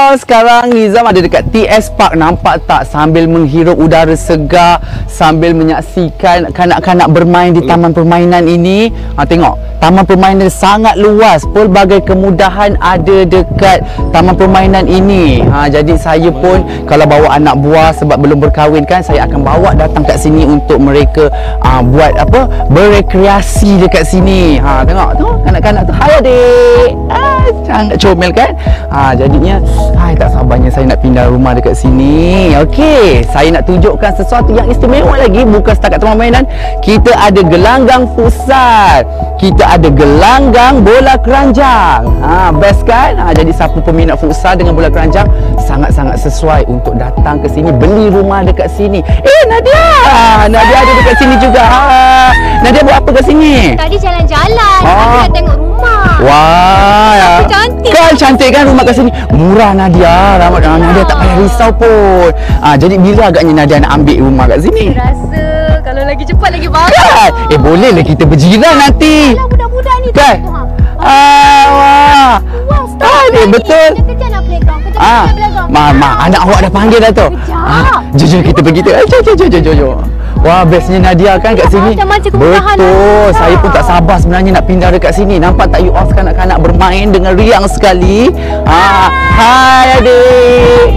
Sekarang Nizam ada dekat TS Park. Nampak tak, sambil menghirup udara segar, sambil menyaksikan kanak-kanak bermain di taman permainan ini. Tengok, taman permainan sangat luas. Pelbagai kemudahan ada dekat taman permainan ini. Jadi saya pun kalau bawa anak buah sebab belum berkahwin kan, saya akan bawa datang kat sini untuk mereka buat apa? Berekreasi dekat sini. Tengok kanak-kanak tu. Hai adik. Sangat comel kan? Jadinya tak sabarnya saya nak pindah rumah dekat sini. Okey, saya nak tunjukkan sesuatu yang istimewa lagi. Bukan setakat taman mainan, kita ada gelanggang futsal, kita ada gelanggang bola keranjang. Best kan? Jadi siapa peminat futsal dengan bola keranjang, sangat-sangat sesuai untuk datang ke sini, beli rumah dekat sini. Nadia ada dekat sini juga. Nadia buat apa kat sini? Tadi jalan-jalan, aku nak tengok rumah. Wah, cantik. Kan cantik kan rumah kat sini. Murah Nadia. Nadia tak payah risau pun. Jadi bila agaknya Nadia nak ambil rumah kat sini? Saya rasa kalau lagi cepat lagi bagus. Kan? Bolehlah kita berjiran nanti. Alah, budak-budak ni kan? Wah, betul. Kejap nak playground. Anak awak dah panggil dah tu. Jom kita pergi tu. Jom. Wah, bestnya Nadia kan kat sini. Betul. Saya pun tak sabar sebenarnya nak pindah dekat sini. Nampak tak you all kanak-kanak bermain dengan riang sekali. Hai adik.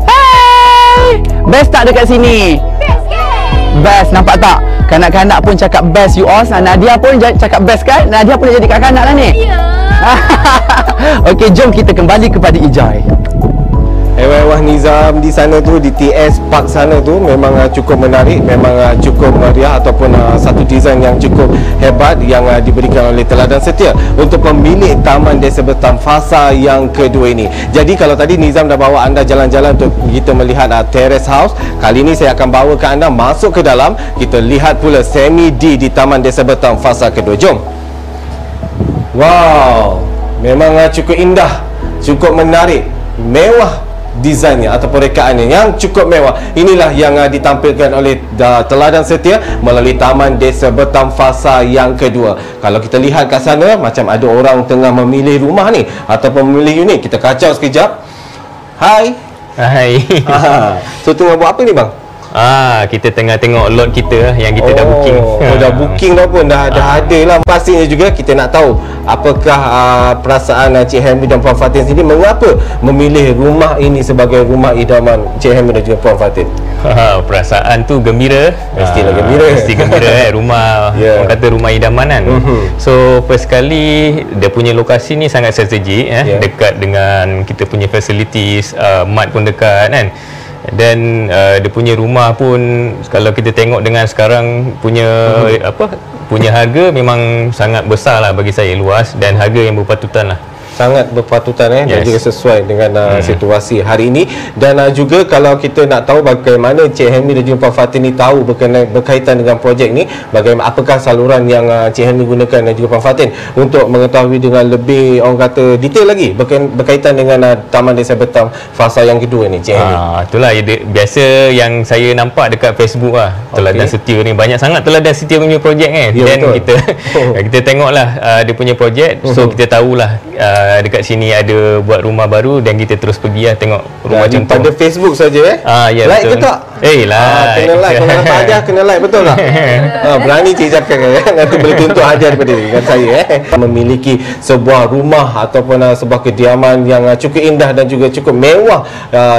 Hai. Best tak dekat sini? Best kan? Best, nampak tak? Kanak-kanak pun cakap best you all. Nadia pun cakap best kan? Nadia pun jadi kanak-kanak lah ni. Ya. Okey, jom kita kembali kepada Ijai. Wah Nizam, di sana tu, di TS Park sana tu memang cukup menarik, memang cukup meriah ataupun satu desain yang cukup hebat yang diberikan oleh Teladan Setia untuk pemilik Taman Desa Betam fasa yang kedua ini. Jadi kalau tadi Nizam dah bawa anda jalan-jalan untuk kita melihat terrace house, kali ini saya akan bawa ke anda masuk ke dalam, kita lihat pula semi D di Taman Desa Betam fasa kedua. Jom. Wow, memang cukup indah, cukup menarik, mewah desainnya ataupun rekaannya yang cukup mewah. Inilah yang ditampilkan oleh Teladan Setia melalui Taman Desa Betam fasa yang kedua. Kalau kita lihat kat sana, macam ada orang tengah memilih rumah ni ataupun memilih unit. Kita kacau sekejap. Hai. So tengah buat apa ni bang? Kita tengah tengok lot kita yang kita dah booking. Dah booking dah pun, dah ada lah. Pastinya juga kita nak tahu apakah perasaan Cik Henry dan Puan Fatin sendiri, mengapa memilih rumah ini sebagai rumah idaman Cik Henry dan juga Puan Fatin? Perasaan tu gembira. Mestilah gembira. Mesti gembira rumah, orang kata rumah idaman kan. So first kali dia punya lokasi ni sangat strategik, dekat dengan kita punya facilities, mat pun dekat kan. Dan dia punya rumah pun kalau kita tengok dengan sekarang punya punya harga memang sangat besar lah bagi saya, luas dan harga yang berpatutan lah. Sangat berpatutan dan juga sesuai dengan situasi hari ini. Dan juga kalau kita nak tahu bagaimana Cik Henry dan juga Puan Fatin ni tahu berkaitan dengan projek ni, bagaimana, apakah saluran yang Cik Henry gunakan dan juga Puan Fatin untuk mengetahui dengan lebih, orang kata, detail lagi berkaitan dengan Taman Desa Betam fasa yang kedua ni, Cik Henry? Itulah biasa yang saya nampak dekat Facebook lah. Teladan Setia ni banyak sangat Teladan Setia punya projek kan. Dan kita tengoklah dia punya projek. So kita tahulah dekat sini ada buat rumah baru dan kita terus pergi lah tengok rumah contoh. Pada Facebook saja ya, like betul. ke tak? Like. Kena like. Kalau nak hadiah kena like, betul tak? Berani Cik cakap nanti boleh tuntut hadiah daripada saya memiliki sebuah rumah ataupun sebuah kediaman yang cukup indah dan juga cukup mewah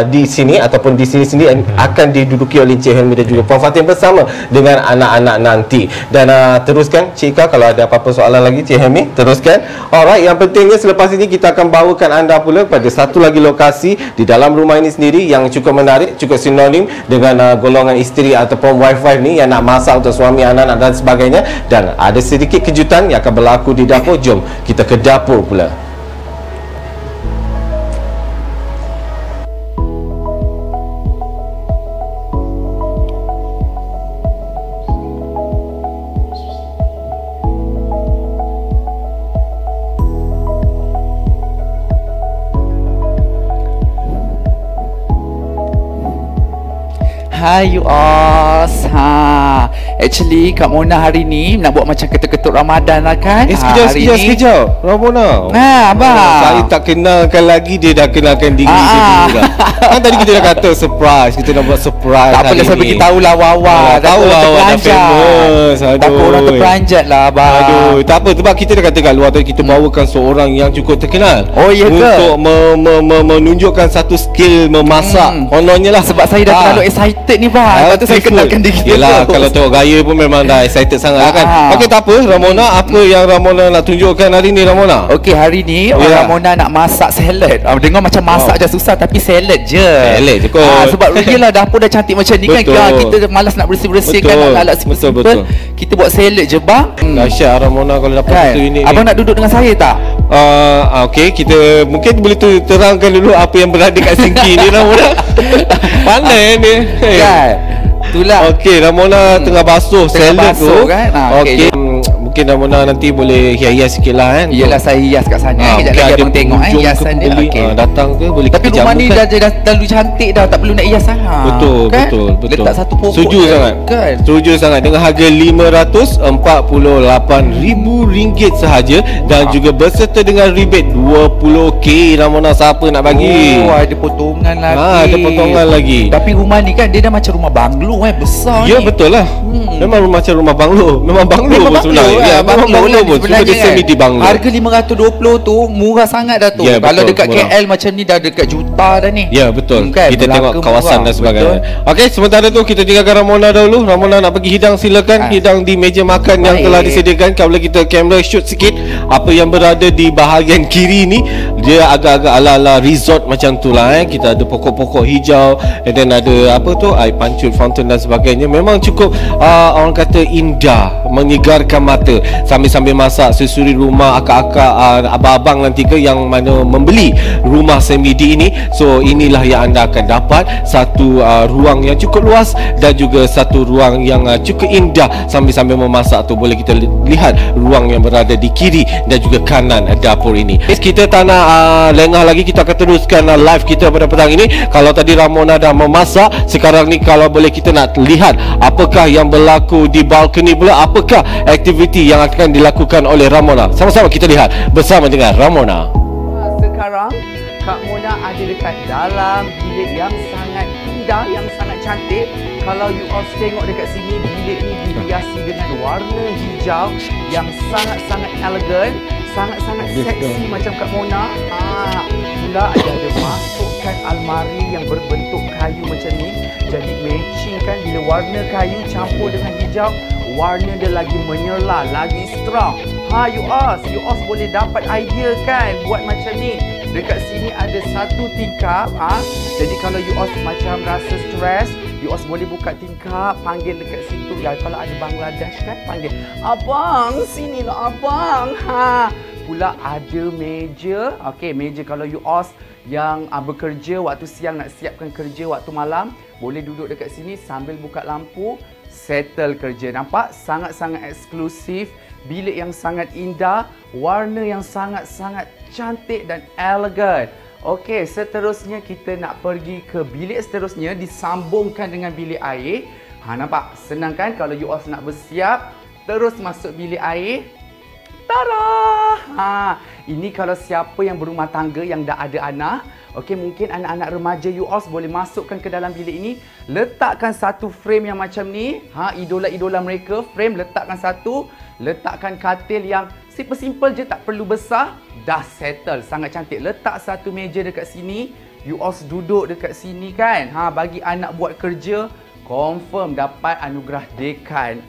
di sini ataupun di sini sendiri akan diduduki oleh Cik Helmi dan juga Puan Fatin bersama dengan anak-anak nanti. Dan teruskan Cik Ika, kalau ada apa-apa soalan lagi Cik Helmi, teruskan. Alright, yang pentingnya selepas ini kita akan bawakan anda pula pada satu lagi lokasi di dalam rumah ini sendiri yang cukup menarik, cukup sinonim dengan golongan isteri ataupun wife ni yang nak masak untuk suami, anak-anak dan sebagainya. Dan ada sedikit kejutan yang akan berlaku di dapur. Jom kita ke dapur pula. Hai you all. Actually Kak Mona hari ni nak buat macam ketuk-ketuk Ramadan lah kan. Sekejap. Ramona. Abang. Saya tak kenalkan lagi, dia dah kenalkan diri dia juga. Kan tadi kita dah kata surprise, kita nak buat surprise. Tak apalah, saya bagi tahulah Wawa. Tahu Wawa dah famous. Tak orang terperanjat lah abang. Aduh, tak apa, sebab kita dah kata kat luar tadi kita bawakan seorang yang cukup terkenal. Oh ya ke? Untuk menunjukkan satu skill memasak. Kononnya lah. Sebab saya dah terlalu excited ni bang. Lepas tu saya kenalkan diri kita. Yelah, kalau tengok gaya pun memang dah excited sangat lah kan. Okey, tak apa Ramona, apa yang Ramona nak tunjukkan hari ni Ramona? Okey, hari ni Ramona nak masak salad. Dengar macam masak je susah, tapi salad je. Salad je kot. Sebab yelah dapur dah cantik macam ni kan. Kita malas nak bersih-bersih kan, nak alat simple. Kita buat salad je bang. Dahsyat Ramona kalau dapat satu unit ni. Abang nak duduk dengan saya tak? Okey, kita mungkin boleh terangkan dulu apa yang berada kat sinki ni Ramona. Pandai ni. Kan? Itulah. Okey, Ramona tengah basuh salad tu kan. Okey. Mungkin Ramona nanti boleh hias-hias sikit lah kan. Yelah, saya hias kat sana. Kejap lagi abang tengok hiasan dia. Datang ke boleh tapi kita rumah ni jamukan. dah terlalu cantik dah, tak perlu nak hias sangat. Betul. Letak satu pokok. Setuju sangat. Kan? Setuju sangat dengan harga RM548,000 sahaja dan juga berserta dengan rebate 20k. Ramona, siapa nak bagi? Oh, ada potongan lagi. Ada potongan lagi. Tapi rumah ni kan dia dah macam rumah banglo besar Ya ni. betul lah. Memang macam rumah banglo. Memang banglo pun sebenarnya. Ya, memang banglo pun. Cuma dia semi di banglo. Harga 520 tu murah sangat dah tu. Ya, Kalau betul, dekat murah. KL macam ni dah dekat juta dah ni. Ya betul. Kan? Kita tengok Belaka kawasan murah. dan sebagainya. Okey, sementara tu kita tinggalkan Ramona dahulu. Ramona nak pergi hidang, silakan. Hidang di meja makan yang telah disediakan. Kalau kita kamera shoot sikit apa yang berada di bahagian kiri ni, dia agak-agak ala-ala resort macam tu lah Kita ada pokok-pokok hijau, and then ada apa tu, air pancut, fountain dan sebagainya. Memang cukup orang kata indah, menyegarkan mata. Sambil-sambil masak, susuri rumah akak-akak, abang-abang nanti ke yang mana membeli rumah semi-D ini. So inilah yang anda akan dapat, satu ruang yang cukup luas dan juga satu ruang yang cukup indah. Sambil-sambil memasak tu boleh kita lihat ruang yang berada di kiri dan juga kanan dapur ini. Kita tak nak lengah lagi, kita akan teruskan live kita pada petang ini. Kalau tadi Ramona dah memasak, sekarang ni kalau boleh kita nak lihat apakah yang berlaku di balkoni pula, apakah aktiviti yang akan dilakukan oleh Ramona. Sama-sama kita lihat bersama dengan Ramona. Sekarang Kak Mona ada dekat dalam bilik yang sangat indah, yang sangat cantik. Kalau you all tengok dekat sini, bilik ni dihiasi dengan warna hijau yang sangat-sangat elegan, sangat-sangat seksi macam Kak Mona. Pula ada masukkan almari yang berbentuk kayu macam ni. Jadi matching kan, bila warna kayu campur dengan hijau, warna dia lagi menyerlah, lagi strong. You all boleh dapat idea kan buat macam ni. Dekat sini ada satu tingkap. Jadi kalau you all macam rasa stres, you all boleh buka tingkap, panggil dekat situ. Ya, kalau ada Bangladesh kan, panggil abang, sinilah abang. Pula ada meja. Okey, meja kalau you all yang bekerja waktu siang, nak siapkan kerja waktu malam, boleh duduk dekat sini sambil buka lampu, settle kerja. Nampak? Sangat-sangat eksklusif. Bilik yang sangat indah, warna yang sangat-sangat cantik dan elegan. Okey, seterusnya kita nak pergi ke bilik seterusnya, disambungkan dengan bilik air. Nampak? Senang kan kalau you all nak bersiap, terus masuk bilik air. Tada! Ini kalau siapa yang berumah tangga, yang dah ada anak. Okey, mungkin anak-anak remaja you all boleh masukkan ke dalam bilik ini. Letakkan satu frame yang macam ni. Idola-idola mereka, frame letakkan satu. Letakkan katil yang simple je, tak perlu besar. Dah settle, sangat cantik. Letak satu meja dekat sini. You all duduk dekat sini kan. Bagi anak buat kerja, confirm dapat anugerah dekan.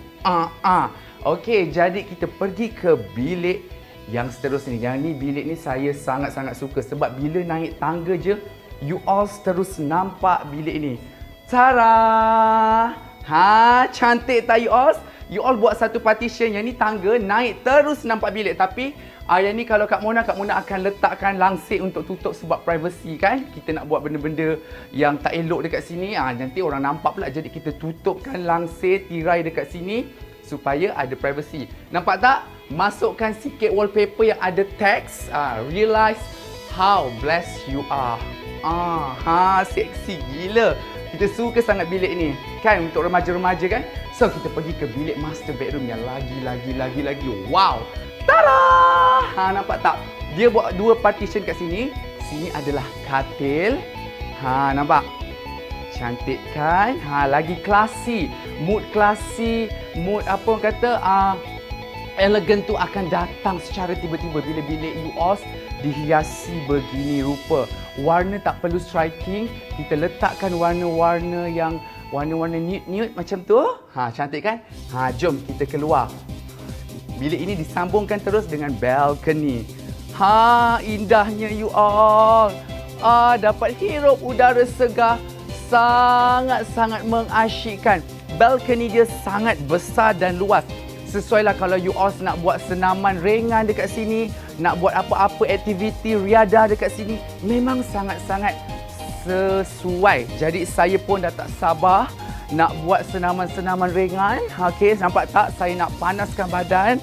Okey, jadi kita pergi ke bilik yang seterusnya. Yang ni, bilik ni saya sangat-sangat suka sebab bila naik tangga je, you all terus nampak bilik ni. Tara! Cantik tak you all? You all buat satu partition. Yang ni tangga, naik terus nampak bilik. Tapi yang ni kalau Kak Mona akan letakkan langsir untuk tutup sebab privacy kan. Kita nak buat benda-benda yang tak elok dekat sini, nanti orang nampak pula. Jadi kita tutupkan langsir, tirai dekat sini supaya ada privacy. Nampak tak? Masukkan sikit wallpaper yang ada teks. Realize how blessed you are. Seksi gila. Kita suka sangat bilik ni kan, untuk remaja-remaja kan. So kita pergi ke bilik master bedroom yang lagi wow. Tada! Nampak tak? Dia buat 2 partition kat sini. Sini adalah katil. Nampak? Cantik kan? Lagi klasi. Mood klasi, mood apa orang kata, elegan tu akan datang secara tiba-tiba bila bilik UOS dihiasi begini rupa. Warna tak perlu striking, kita letakkan warna-warna yang warna-warna nude-nude macam tu. Cantik kan? Jom kita keluar. Bilik ini disambungkan terus dengan balcony. Indahnya you all. Dapat hirup udara segar, sangat-sangat mengasyikkan. Balcony dia sangat besar dan luas. Sesuailah kalau you all nak buat senaman ringan dekat sini, nak buat apa-apa aktiviti riadah dekat sini, memang sangat-sangat sesuai. Jadi saya pun dah tak sabar nak buat senaman-senaman ringan. Okey, nampak tak? Saya nak panaskan badan.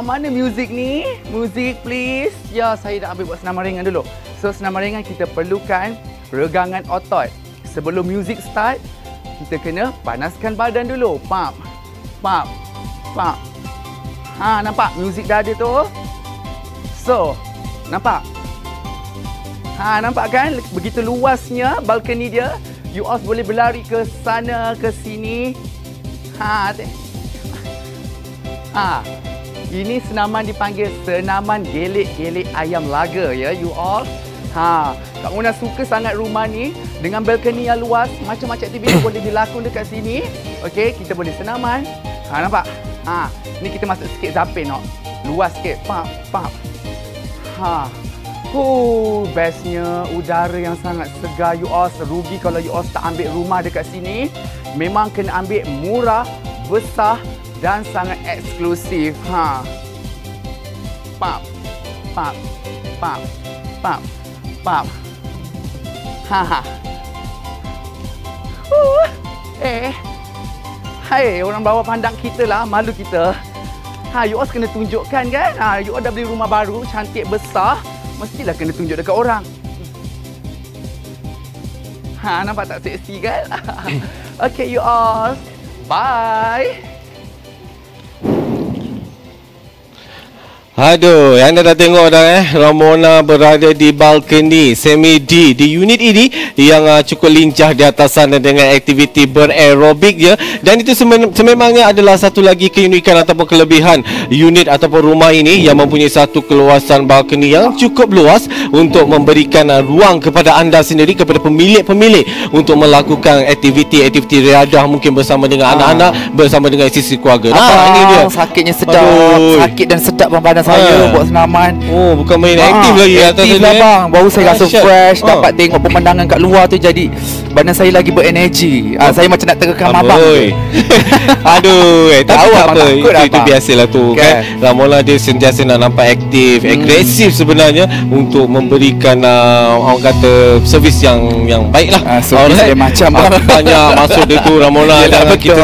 Mana muzik ni? Muzik please. Ya, saya dah ambil buat senaman ringan dulu. So senaman ringan kita perlukan regangan otot. Sebelum muzik start, kita kena panaskan badan dulu. Pump. Nampak muzik dah ada tu. So, nampak? Nampak kan? Begitu luasnya balcony dia. You all boleh berlari ke sana, ke sini. Ini senaman dipanggil senaman gelik-gelik ayam laga ya, you all. Kak Mona suka sangat rumah ni dengan balcony yang luas, macam-macam aktiviti boleh dilakukan dekat sini. Okey, kita boleh senaman. Nampak? Ni kita masuk sikit zapin tau. Luas sikit. Bestnya udara yang sangat segar you all. Rugi kalau you all tak ambil rumah dekat sini. Memang kena ambil murah, besar dan sangat eksklusif. Hai, orang bawah pandang kita lah, malu kita. You all kena tunjukkan kan? You all dah beli rumah baru, cantik, besar. Mestilah kena tunjuk dekat orang. Nampak tak seksi kan? Okay, you all. Bye. Aduh, anda dah tengok dah Ramona berada di balcony semi D di unit ini yang cukup lincah di atas sana dengan aktiviti beraerobik je. Dan itu sememangnya adalah satu lagi keunikan ataupun kelebihan unit ataupun rumah ini yang mempunyai satu keluasan balcony yang cukup luas untuk memberikan ruang kepada anda sendiri, kepada pemilik-pemilik untuk melakukan aktiviti-aktiviti riadah mungkin bersama dengan anak-anak, bersama dengan isteri keluarga. Nampak ni dia. Sakitnya sedap. Sakit dan sedap badan saya buat senaman. Bukan main aktif lagi atas aktif lah bang. Baru saya rasa fresh, dapat tengok pemandangan kat luar tu, jadi badan saya lagi berenergi. Saya macam nak terkekam abang. Aduh, tapi tak apa. Itu biasalah tu kan. Ramona dia sentiasa nak nampak aktif, agresif sebenarnya untuk memberikan orang kata servis yang baik lah. Saya macam banyak maksud dia tu Ramona. Jangan kita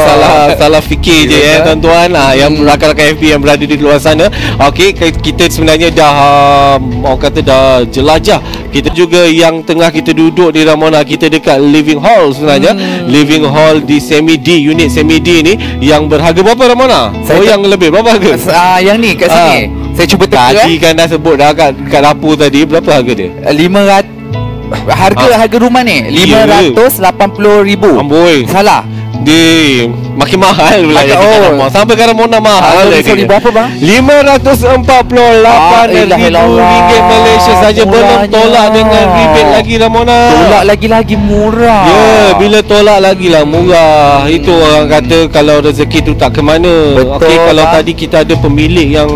salah fikir je tuan-tuan yang rakan-rakan FB yang berada di luar sana. Okey, kita sebenarnya dah orang kata dah jelajah. Kita juga yang tengah kita duduk di Ramona, kita dekat living hall sebenarnya. Living hall di semi D, unit semi D ni yang berharga berapa Ramona? Yang lebih berapa harga? Yang ni kat sini. Saya cuba teka. Tadi kan dah sebut dah kat dapur tadi, berapa harga dia? 500. Harga rumah ni 580,000. Amboi. Salah. Dia makin mahal pula sampai ke Ramona mahal lagi. Berapa bang? RM548,000 Malaysia saja. Belum tolak dengan rebate lagi Ramona. Tolak lagi murah. Ya, bila tolak lagi lah murah. Itu orang kata kalau rezeki tu tak ke mana. Okey, kalau tadi kita ada pemilik yang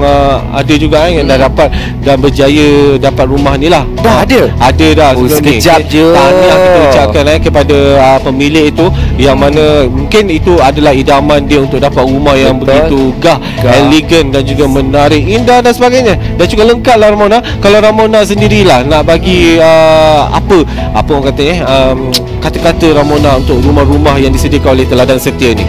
ada juga yang dah dapat dan berjaya dapat rumah ni lah. Dah ada? Ada dah. Sekejap je. Tahniah kita ucapkan kepada pemilik itu, yang mana mungkin itu adalah idaman dia untuk dapat rumah yang begitu gah, elegan dan juga menarik, indah dan sebagainya. Dan juga lengkap lah Ramona. Kalau Ramona sendirilah nak bagi apa orang kata kata-kata Ramona untuk rumah-rumah yang disediakan oleh Teladan Setia ni.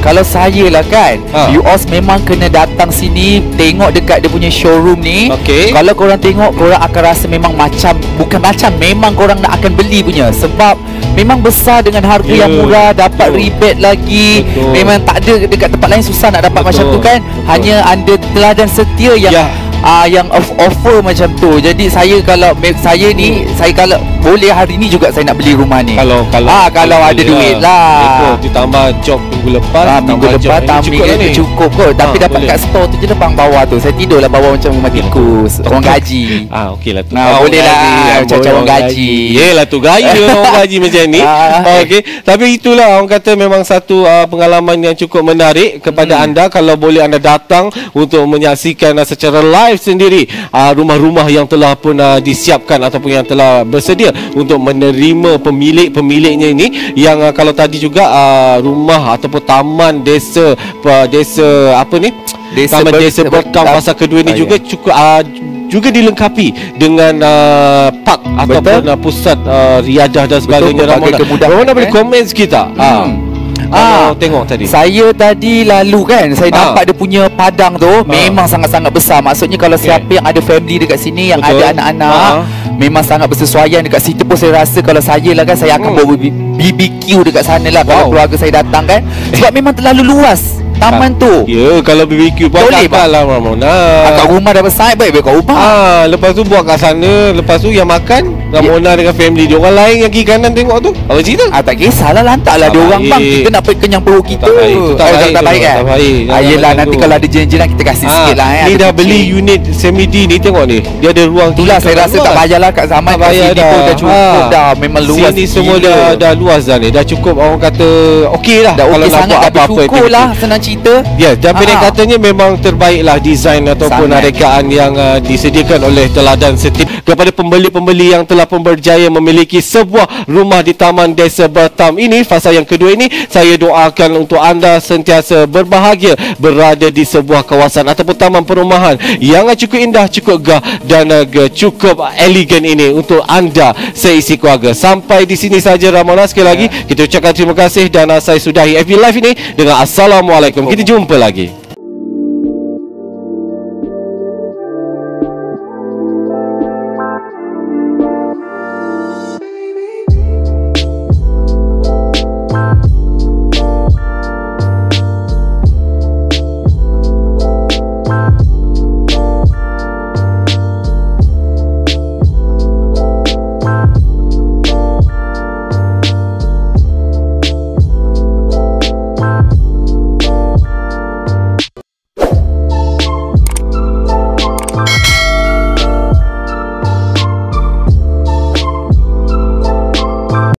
Kalau saya lah kan, you all memang kena datang sini, tengok dekat dia punya showroom ni. Kalau korang tengok, korang akan rasa memang memang korang nak akan beli punya, sebab memang besar dengan harga yang murah, dapat rebate lagi. Memang tak ada dekat tempat lain, susah nak dapat macam tu kan. Hanya anda teladan setia yang yang offer macam tu. Jadi saya kalau boleh hari ni juga saya nak beli rumah ni. Kalau ada duit lah. Ditambah job minggu lepas, cukup kot. Tapi dapat kat store tu je depan bawah tu. Saya tidur lah bawah macam rumah tikus. Orang gaji. Okey lah tu. Boleh lah macam orang gaji. Yelah tu gaya orang gaji macam ni. Okey. Tapi itulah orang kata memang satu pengalaman yang cukup menarik kepada anda kalau boleh anda datang untuk menyaksikan secara live sendiri rumah-rumah yang telah pun disiapkan ataupun yang telah bersedia untuk menerima pemiliknya ini, yang kalau tadi juga rumah ataupun taman desa Desa Bertam fasa kedua ni juga cukup juga dilengkapi dengan park ataupun pusat riadah dan sebagainya. Ramona boleh komen sikit tak? Tengok tadi. Saya tadi lalu kan, saya nampak dia punya padang tu memang sangat-sangat besar. Maksudnya kalau siapa yang ada family dekat sini, yang ada anak-anak, memang sangat bersesuaian dekat situ pun. Saya rasa kalau saya lah kan, saya akan bawa BBQ dekat sana lah kalau keluarga saya datang kan. Sebab memang terlalu luas taman tu. Ya, kalau BBQ buat kat lah Ramona. Kat rumah dah besar, baik kat rumah. Lepas tu buat kat sana. Lepas tu yang makan Ramona dengan family dia. Orang lain yang kiri kanan tengok tu, apa cerita? Tak kisahlah, lantaklah dia orang bang. Kita nak kenyang perut kita. Tak baik kan? Yelah, nanti kalau ada jiran-jiran kita kasih sikit lah. Ni dah beli unit semi-D ni, tengok ni. Dia ada ruang. Itulah saya rasa tak payahlah kat zaman kat sini pun dah cukup dah. Memang luas. Sini semua dah luas dah ni. Dah cukup, orang kata okey lah. Dah okey sangat, dah bersyukur lah, senang cerita. Dan pendek katanya memang terbaiklah desain ataupun rekaan yang disediakan oleh Teladan Setia kepada pembeli-pembeli yang telah pun berjaya memiliki sebuah rumah di Taman Desa Bertam ini. Fasa yang kedua ini, saya doakan untuk anda sentiasa berbahagia berada di sebuah kawasan ataupun taman perumahan yang cukup indah, cukup gah dan cukup elegan ini untuk anda seisi keluarga. Sampai di sini saja Ramona, sekali lagi kita ucapkan terima kasih dan saya sudahi FB Live ini dengan Assalamualaikum. Kita jumpa lagi.